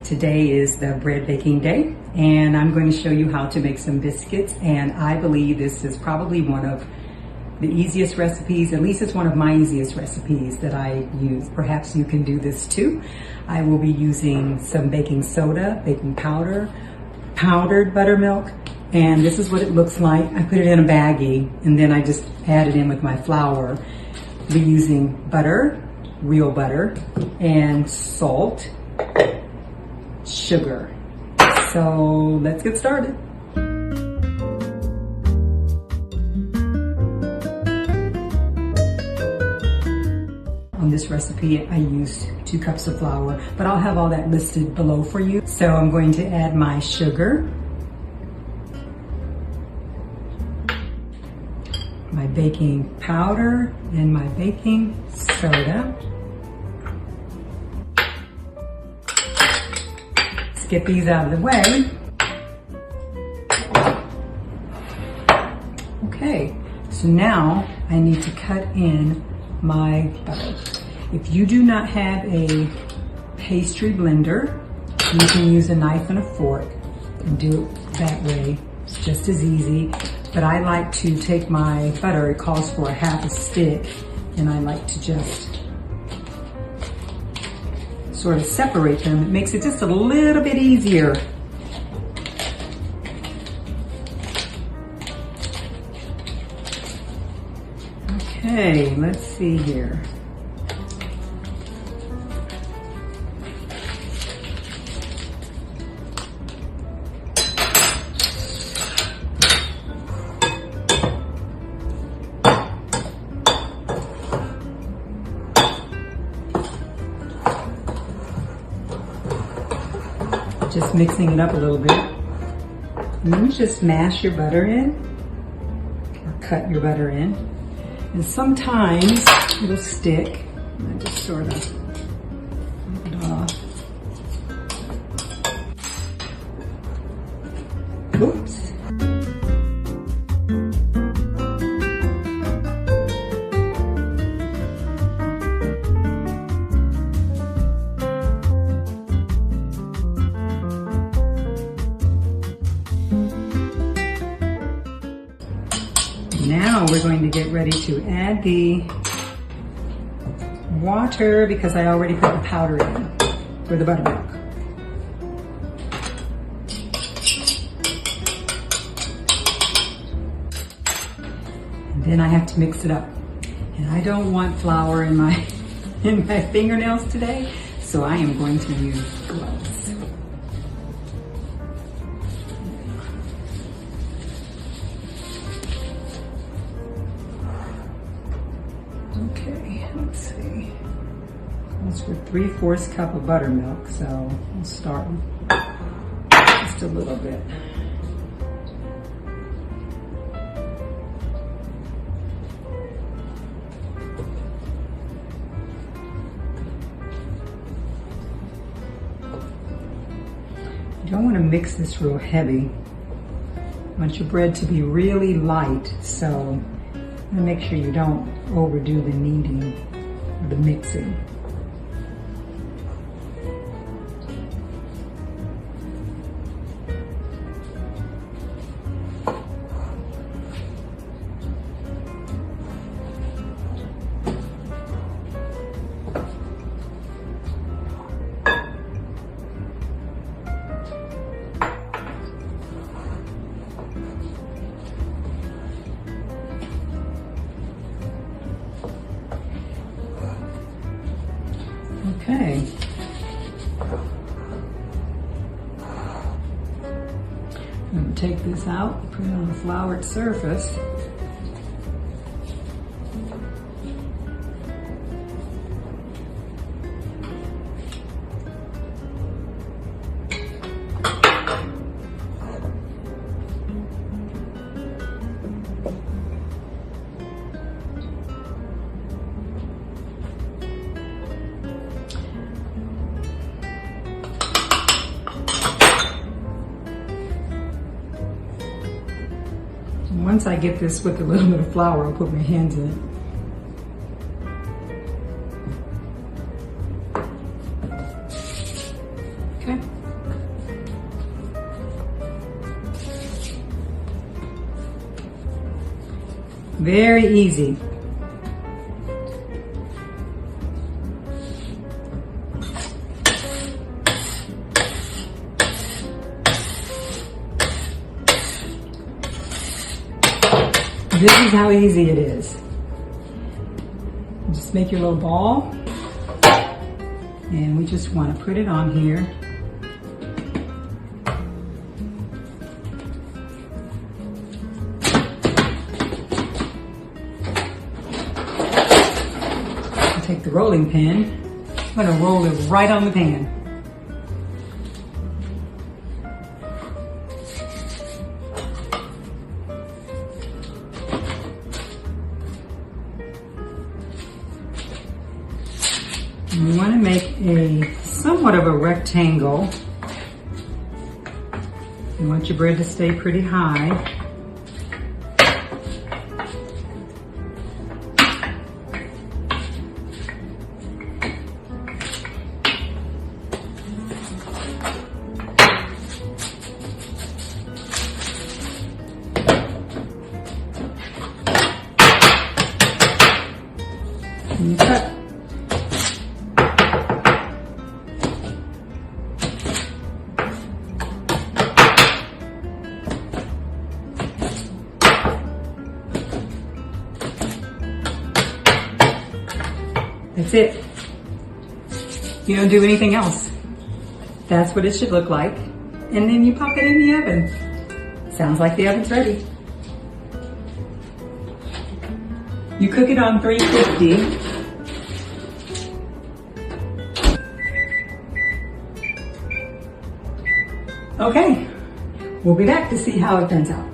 Today is the bread baking day, and I'm going to show you how to make some biscuits. And I believe this is probably one of the easiest recipes, at least it's one of my easiest recipes that I use. Perhaps you can do this too. I will be using some baking soda, baking powder, powdered buttermilk, and this is what it looks like. I put it in a baggie and then I just add it in with my flour. I'll be using butter, real butter, and salt, sugar. So let's get started. On this recipe, I use 2 cups of flour, but I'll have all that listed below for you. So I'm going to add my sugar, my baking powder, and my baking soda. Let's get these out of the way. Okay, so now I need to cut in my butter. If you do not have a pastry blender, you can use a knife and a fork and do it that way. It's just as easy. But I like to take my butter, it calls for a half a stick, and I like to just sort of separate them. It makes it just a little bit easier. Okay, let's see here. Just mixing it up a little bit. And then you just mash your butter in, or cut your butter in. And sometimes it'll stick. I just sort of rub it off. Oops. Now we're going to get ready to add the water because I already put the powder in for the buttermilk. And then I have to mix it up. And I don't want flour in my fingernails today, so I am going to use gloves. Okay, let's see. That's for 3/4 cup of buttermilk, so we'll start with just a little bit. You don't want to mix this real heavy. You want your bread to be really light, so make sure you don't overdo the kneading or the mixing. Okay. I'm going to take this out, put it on a floured surface. Once I get this with a little bit of flour, I'll put my hands in it. Okay, Very easy. This is how easy it is. Just make your little ball, and we just want to put it on here. Take the rolling pin. I'm going to roll it right on the pan. You want to make a somewhat of a rectangle. You want your bread to stay pretty high. And you cut. That's it. You don't do anything else. That's what it should look like. And then you pop it in the oven. Sounds like the oven's ready. You cook it on 350. Okay, we'll be back to see how it turns out.